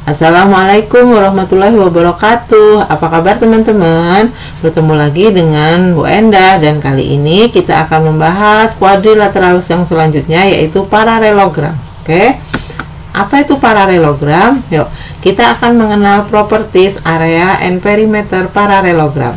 Assalamualaikum warahmatullahi wabarakatuh. Apa kabar teman-teman? Bertemu lagi dengan Bu Endah, dan kali ini kita akan membahas kuadrilateral yang selanjutnya, yaitu paralelogram. Oke, apa itu paralelogram? Yuk, kita akan mengenal properties, area, and perimeter paralelogram.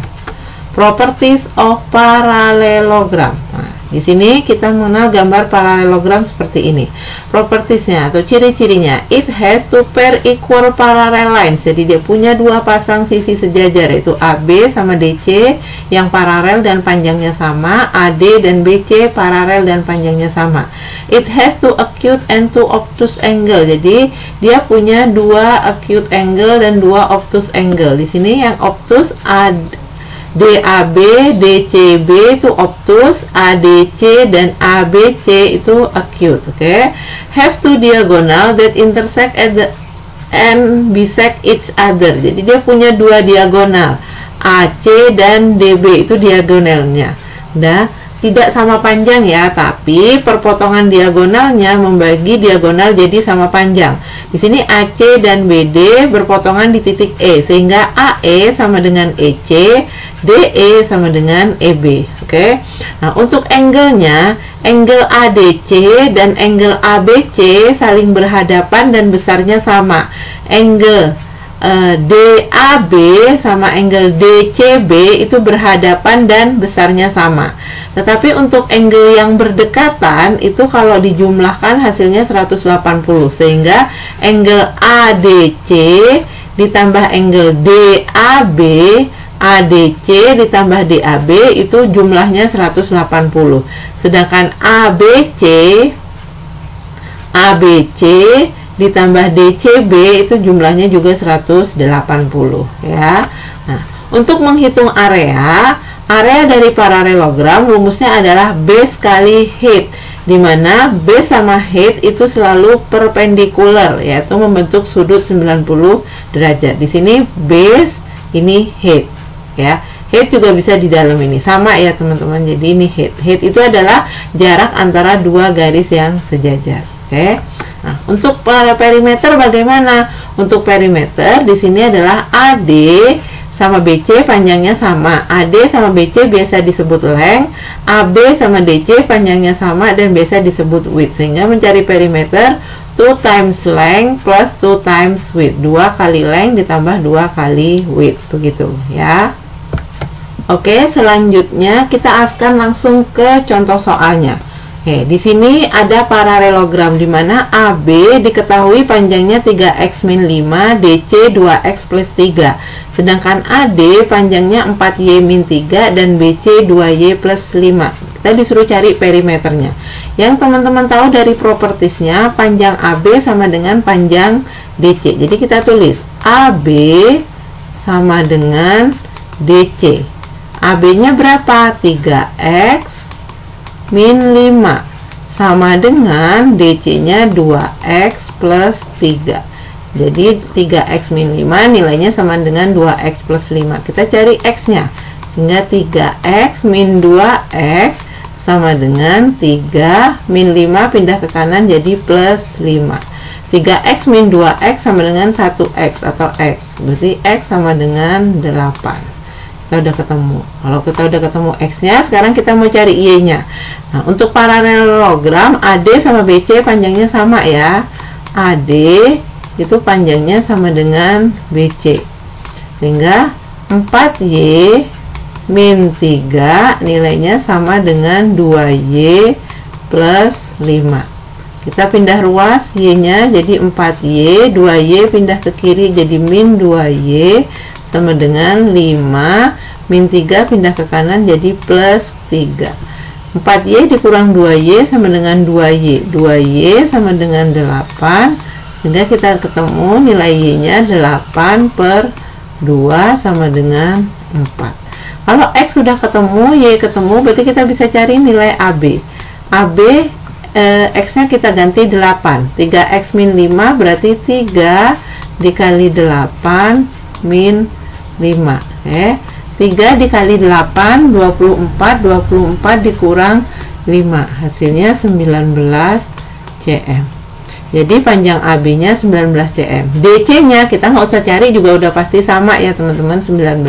Properties of parallelogram. Nah, di sini kita mengenal gambar paralelogram seperti ini. Propertiesnya atau ciri-cirinya, it has two pair equal parallel lines. Jadi dia punya dua pasang sisi sejajar, yaitu AB sama DC yang paralel dan panjangnya sama, AD dan BC paralel dan panjangnya sama. It has two acute and two obtuse angle. Jadi dia punya dua acute angle dan dua obtuse angle. Di sini yang obtuse DAB, DCB itu obtuse, ADC dan ABC itu acute. Oke, have two diagonal that intersect at the and bisect each other. Jadi dia punya dua diagonal, AC dan DB itu diagonalnya. Nah, tidak sama panjang ya, tapi perpotongan diagonalnya membagi diagonal jadi sama panjang. Di sini AC dan BD berpotongan di titik E, sehingga AE sama dengan EC, DE sama dengan EB. Oke. Nah, untuk angle-nya, angle ADC dan angle ABC saling berhadapan dan besarnya sama. Angle DAB sama angle DCB itu berhadapan dan besarnya sama. Tetapi untuk angle yang berdekatan itu kalau dijumlahkan hasilnya 180, sehingga angle ADC ditambah angle DAB, ADC ditambah DAB itu jumlahnya 180. Sedangkan ABC ditambah DCB itu jumlahnya juga 180 ya. Nah, untuk menghitung area dari paralelogram rumusnya adalah base kali height, di mana base sama height itu selalu perpendikular, yaitu membentuk sudut 90 derajat. Di sini base, ini height ya. Height juga bisa di dalam ini, sama ya teman-teman. Jadi ini height. Height itu adalah jarak antara dua garis yang sejajar. Oke. Nah, untuk perimeter bagaimana? Untuk perimeter di sini adalah AD sama BC panjangnya sama. AD sama BC biasa disebut length, AB sama DC panjangnya sama dan biasa disebut width. Sehingga mencari perimeter 2 times length plus 2 times width. 2 kali length ditambah 2 kali width, begitu ya. Oke, selanjutnya kita akan langsung ke contoh soalnya. Oke, di sini ada paralelogram di mana AB diketahui panjangnya 3x min 5, DC 2x plus 3. Sedangkan AD panjangnya 4y min 3 dan BC 2y plus 5. Kita disuruh cari perimeternya. Yang teman-teman tahu dari propertiesnya, panjang AB sama dengan panjang DC. Jadi kita tulis AB sama dengan DC. AB-nya berapa? 3x min 5 sama dengan DC-nya 2x plus 3. Jadi 3x min 5 nilainya sama dengan 2x plus 5. Kita cari x-nya, sehingga 3x min 2x sama dengan 3 min 5 pindah ke kanan jadi plus 5. 3x min 2x sama dengan 1x atau x, berarti x sama dengan 8. Kita udah ketemu. Kalau kita udah ketemu x-nya, sekarang kita mau cari y-nya. Nah, untuk paralelogram AD sama BC panjangnya sama ya. AD itu panjangnya sama dengan BC. Sehingga 4y min 3 nilainya sama dengan 2y plus 5. Kita pindah ruas y-nya jadi 4y, 2y pindah ke kiri jadi min 2y sama dengan 5, min 3 pindah ke kanan jadi plus 3. 4y dikurang 2y sama dengan 2y. 2y sama dengan 8, sehingga kita ketemu nilai y-nya 8 per 2 sama dengan 4. Kalau x sudah ketemu, y ketemu, berarti kita bisa cari nilai AB. AB x-nya kita ganti 8. 3x min 5 berarti 3 dikali 8 min 5. 3 dikali 8 24, 24 dikurang 5 hasilnya 19 cm. Jadi panjang AB-nya 19 cm. DC-nya kita nggak usah cari juga udah pasti sama ya teman-teman, 19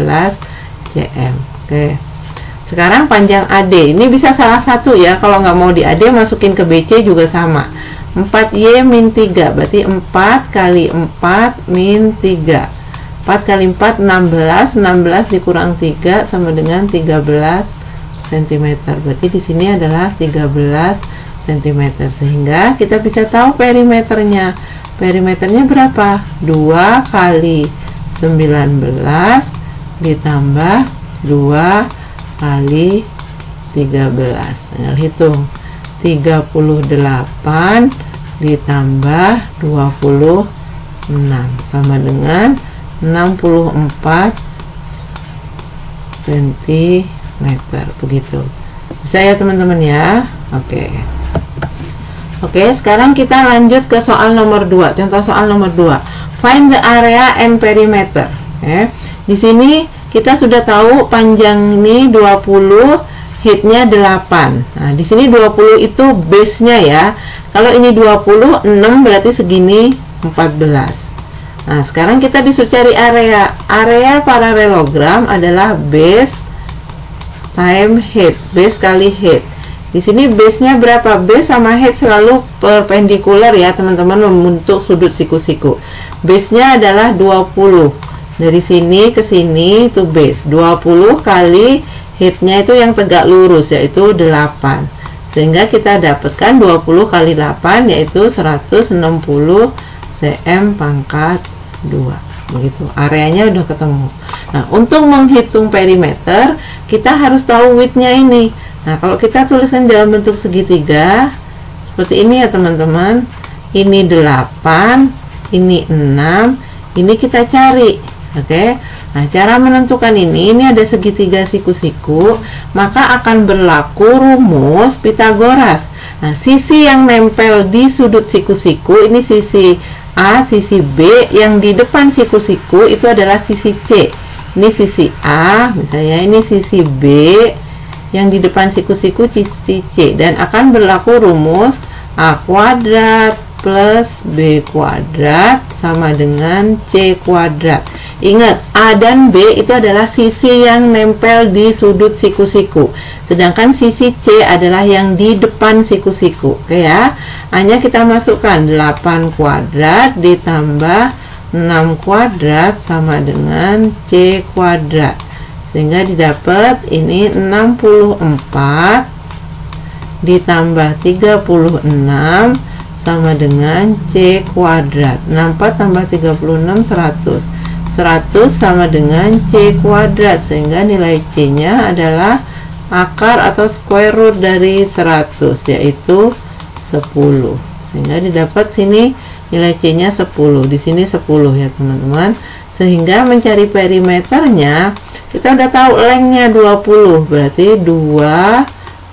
cm. Oke. Sekarang panjang AD. Ini bisa salah satu ya. Kalau nggak mau di AD masukin ke BC juga sama. 4Y min 3. Berarti 4 kali 4 min 3. 4 kali 4 16. 16 dikurang 3 sama dengan 13 cm. Berarti di sini adalah 13 cm, sehingga kita bisa tahu perimeternya. Perimeternya berapa? 2 kali 19 ditambah 2 kali 13. Tinggal hitung. 38 ditambah 26 sama dengan 64 cm. Begitu. Bisa ya teman-teman ya. Oke, sekarang kita lanjut ke soal nomor 2. Contoh soal nomor 2. Find the area and perimeter. Di sini kita sudah tahu panjang ini 20, headnya 8. Nah, di sini 20 itu base-nya ya. Kalau ini 20, 6 berarti segini 14. Nah, sekarang kita disuruh cari area. Area paralelogram adalah base time head. Base kali head. Di sini base-nya berapa? Base sama head selalu perpendikular ya teman-teman, membentuk sudut siku-siku. Base-nya adalah 20. Dari sini ke sini itu base. 20 kali head-nya itu yang tegak lurus, yaitu 8. Sehingga kita dapatkan 20 kali 8 yaitu 160 cm pangkat 2. Begitu. Areanya udah ketemu. Nah, untuk menghitung perimeter kita harus tahu width-nya ini. Nah, kalau kita tuliskan dalam bentuk segitiga seperti ini ya teman-teman, ini 8, ini 6, ini kita cari. Oke. Nah, cara menentukan ini ada segitiga siku-siku, maka akan berlaku rumus Pitagoras. Nah, sisi yang nempel di sudut siku-siku ini sisi A, sisi B, yang di depan siku-siku itu adalah sisi C. Ini sisi A, misalnya ini sisi B, yang di depan siku-siku sisi C, dan akan berlaku rumus A kuadrat plus B kuadrat sama dengan C kuadrat. Ingat, A dan B itu adalah sisi yang nempel di sudut siku-siku, sedangkan sisi C adalah yang di depan siku-siku. Oke ya, hanya kita masukkan 8 kuadrat ditambah 6 kuadrat sama dengan C kuadrat, sehingga didapat ini 64 ditambah 36 sama dengan C kuadrat. 64 tambah 36 100. 100 sama dengan C kuadrat, sehingga nilai C nya adalah akar atau square root dari 100, yaitu 10. Sehingga didapat sini nilai C nya 10. Di sini 10 ya teman-teman. Sehingga mencari perimeternya kita udah tahu lengthnya 20, berarti 2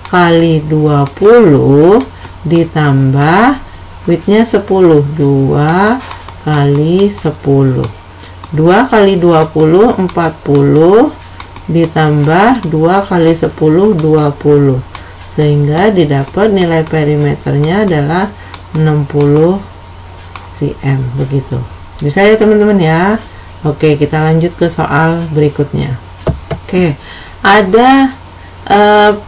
kali 20 ditambah widthnya 10. 2 kali 10. 2 kali 20 40 ditambah 2 kali 10 20, sehingga didapat nilai perimeternya adalah 60 cm. Begitu. Bisa ya teman-teman ya. Oke, kita lanjut ke soal berikutnya. Oke, ada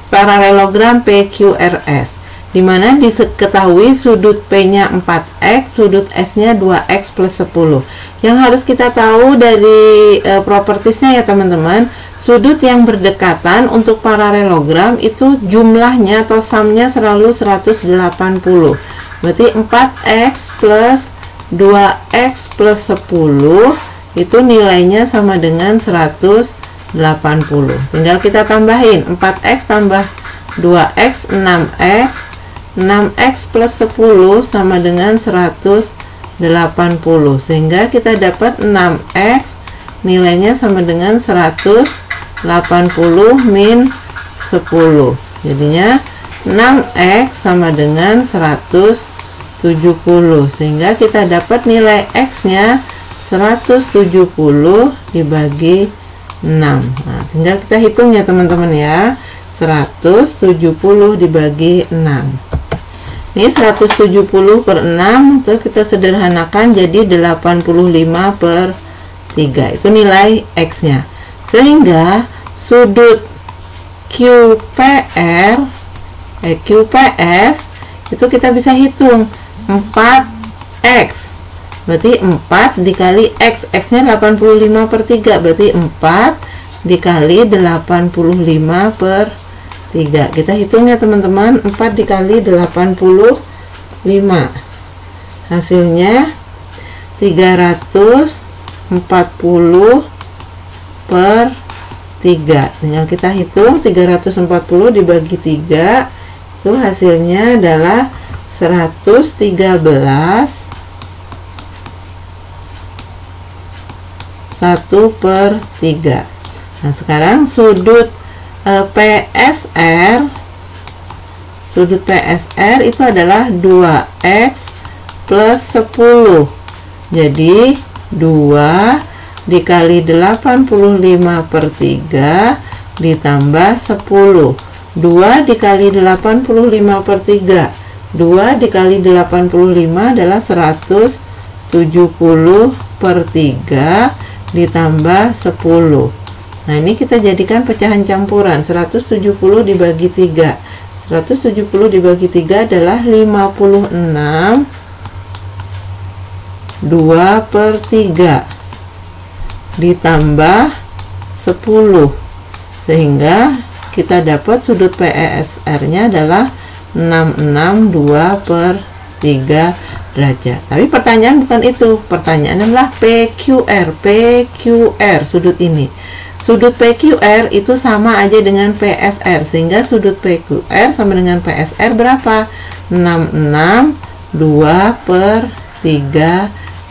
paralelogram PQRS, dimana diketahui sudut P-nya 4x, sudut S-nya 2x plus 10. Yang harus kita tahu dari propertiesnya ya teman-teman, sudut yang berdekatan untuk paralelogram itu jumlahnya atau sumnya selalu 180. Berarti 4x plus 2x plus 10 itu nilainya sama dengan 180. Tinggal kita tambahin 4x tambah 2x 6x, 6x plus 10 sama dengan 180, sehingga kita dapat 6x nilainya sama dengan 180 min 10. Jadinya 6x sama dengan 170, sehingga kita dapat nilai x nya 170 dibagi 6. Nah, tinggal kita hitung ya teman-teman ya. 170 dibagi 6. Ini 170 per 6 itu kita sederhanakan jadi 85 per 3. Itu nilai X nya. Sehingga sudut QPS itu kita bisa hitung 4X. Berarti 4 dikali X. X nya 85 per 3. Berarti 4 dikali 85 per 3. Kita hitung ya teman-teman. 4 dikali 85 hasilnya 340 per 3. Tinggal kita hitung 340 dibagi 3, itu hasilnya adalah 113 1 per 3. Nah sekarang sudut PSR itu adalah 2X plus 10. Jadi 2 dikali 85 per 3 ditambah 10. 2 dikali 85 per 3, 2 dikali 85 adalah 170 per 3 ditambah 10. Nah ini kita jadikan pecahan campuran. 170 dibagi 3, 170 dibagi 3 adalah 56 2 per 3 ditambah 10, sehingga kita dapat sudut PSR nya adalah 662 per 3 derajat. Tapi pertanyaan bukan itu, pertanyaan adalah PQR sudut ini. Sudut PQR itu sama aja dengan PSR, sehingga sudut PQR sama dengan PSR berapa? 662 per 3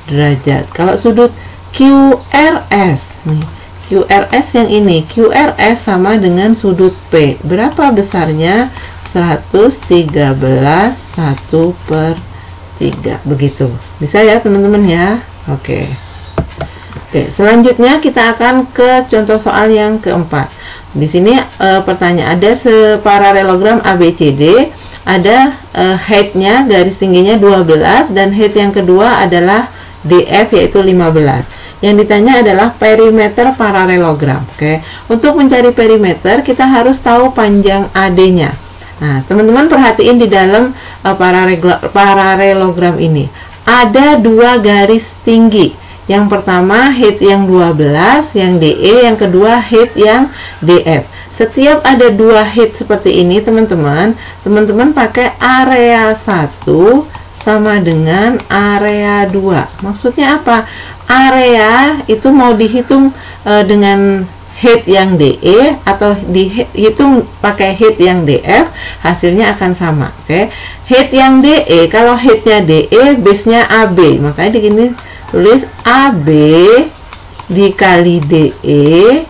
derajat. Kalau sudut QRS nih, QRS yang ini, QRS sama dengan sudut P. Berapa besarnya? 113 1 per 3. Begitu. Bisa ya teman-teman ya? Oke. Selanjutnya kita akan ke contoh soal yang keempat. Di sini pertanyaan ada separalelogram ABCD, ada height-nya garis tingginya 12 dan height yang kedua adalah DF yaitu 15. Yang ditanya adalah perimeter paralelogram. Oke. Untuk mencari perimeter kita harus tahu panjang AD-nya. Nah, teman-teman perhatiin di dalam paralelogram ini ada dua garis tinggi. Yang pertama height yang 12, yang DE, yang kedua height yang DF. Setiap ada dua height seperti ini, teman-teman pakai area 1 sama dengan area 2. Maksudnya apa? Area itu mau dihitung dengan height yang DE atau dihitung pakai height yang DF, hasilnya akan sama. Oke. Height yang DE, kalau heightnya DE, base-nya AB, makanya di sini tulis AB dikali DE.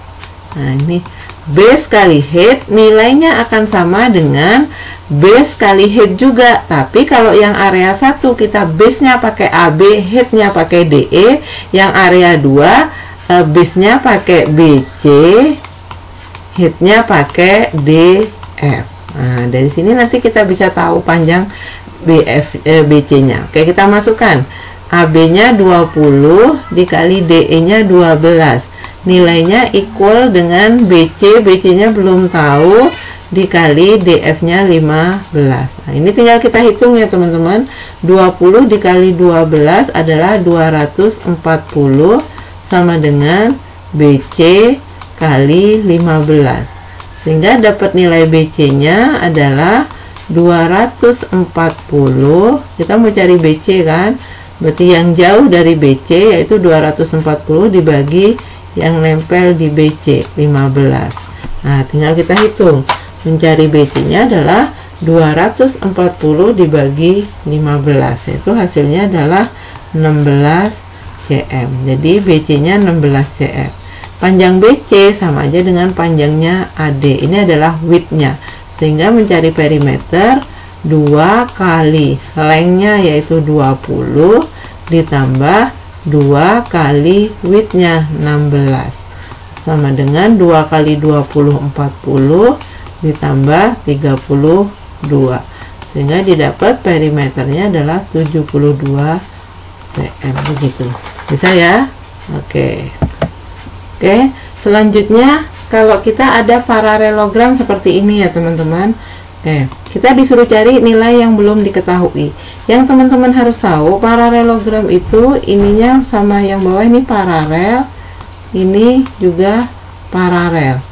Nah ini base kali height, nilainya akan sama dengan base kali height juga. Tapi kalau yang area 1 kita base-nya pakai AB, height-nya pakai DE. Yang area 2 base-nya pakai BC, height-nya pakai DF. Nah dari sini nanti kita bisa tahu panjang BC-nya. Oke, kita masukkan AB-nya 20 dikali DE-nya 12. Nilainya equal dengan BC. BC-nya belum tahu, dikali DF-nya 15. Nah, ini tinggal kita hitung ya teman-teman. 20 dikali 12 adalah 240 sama dengan BC kali 15. Sehingga dapat nilai BC-nya adalah 240. Kita mau cari BC kan? Berarti yang jauh dari BC yaitu 240 dibagi yang nempel di BC 15. Nah, tinggal kita hitung. Mencari BC-nya adalah 240 dibagi 15. Yaitu hasilnya adalah 16 cm. Jadi BC-nya 16 cm. Panjang BC sama aja dengan panjangnya AD. Ini adalah width-nya. Sehingga mencari perimeter 2 kali length-nya yaitu 20 ditambah 2 kali width-nya 16 sama dengan 2 kali 20 40 ditambah 32. sehingga didapat perimeternya adalah 72 cm begitu. Bisa ya? Oke. Oke, selanjutnya kalau kita ada paralelogram seperti ini ya teman-teman. Kita disuruh cari nilai yang belum diketahui. Yang teman-teman harus tahu, paralelogram itu ininya sama yang bawah ini paralel, ini juga paralel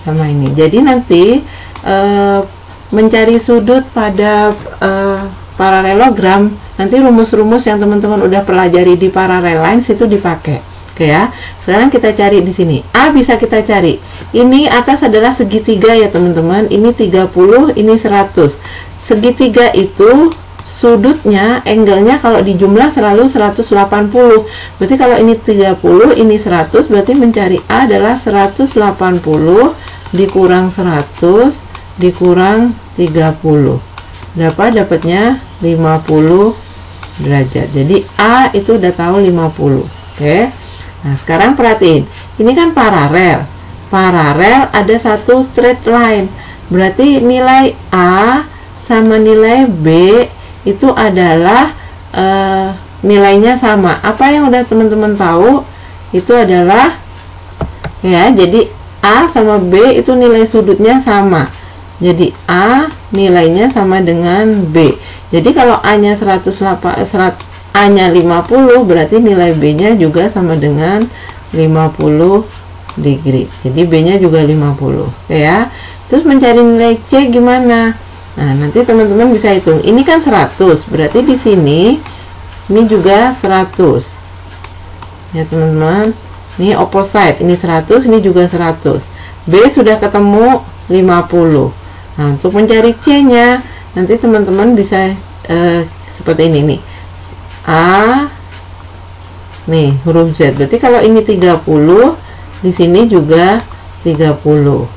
sama ini. Jadi nanti mencari sudut pada paralelogram, nanti rumus-rumus yang teman-teman udah pelajari di parallel lines itu dipakai. Oke ya. Sekarang kita cari di sini. A bisa kita cari. Ini atas adalah segitiga ya teman-teman. Ini 30, ini 100. Segitiga itu sudutnya, angle-nya kalau dijumlah selalu 180. Berarti kalau ini 30, ini 100, berarti mencari A adalah 180 dikurang 100 dikurang 30. Dapatnya 50 derajat. Jadi A itu udah tahu 50. Oke. Nah, sekarang perhatiin. Ini kan paralel. Paralel ada satu straight line. Berarti nilai A sama nilai B itu adalah nilainya sama. Apa yang udah teman-teman tahu itu adalah ya, jadi A sama B itu nilai sudutnya sama. Jadi A nilainya sama dengan B. Jadi kalau A-nya 50, berarti nilai B-nya juga sama dengan 50 degree. Jadi B-nya juga 50, ya. Terus mencari nilai C gimana? Nah, nanti teman-teman bisa hitung. Ini kan 100, berarti di sini ini juga 100. Ya, teman-teman. Ini opposite, ini 100, ini juga 100. B sudah ketemu 50. Nah, untuk mencari C-nya, nanti teman-teman bisa seperti ini nih. A nih, huruf Z. Berarti kalau ini 30, di sini juga 30.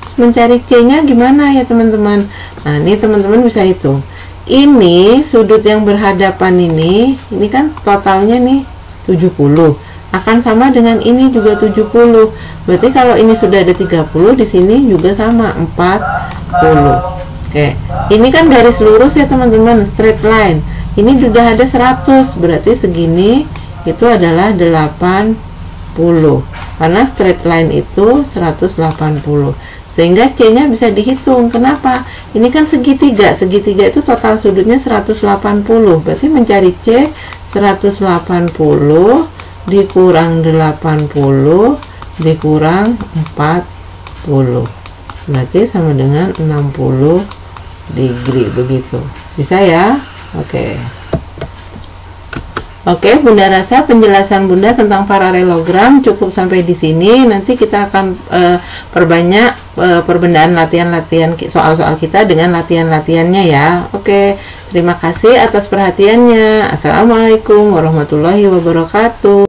Terus mencari C-nya gimana ya, teman-teman? Nah, ini teman-teman bisa hitung. Ini sudut yang berhadapan ini kan totalnya nih 70. Akan sama dengan ini juga 70. Berarti kalau ini sudah ada 30, di sini juga sama 40. Oke. Ini kan garis lurus ya, teman-teman, straight line. Ini sudah ada 100, berarti segini itu adalah 80. Karena straight line itu 180. Sehingga C-nya bisa dihitung. Kenapa? Ini kan segitiga. Segitiga itu total sudutnya 180. Berarti mencari C 180 dikurang 80 dikurang 40. Berarti sama dengan 60 degree begitu. Bisa ya? Oke. Oke, Bunda rasa penjelasan Bunda tentang paralelogram cukup sampai di sini. Nanti kita akan perbanyak perbedaan latihan-latihan soal-soal kita dengan latihan-latihannya ya. Oke, terima kasih atas perhatiannya. Assalamualaikum warahmatullahi wabarakatuh.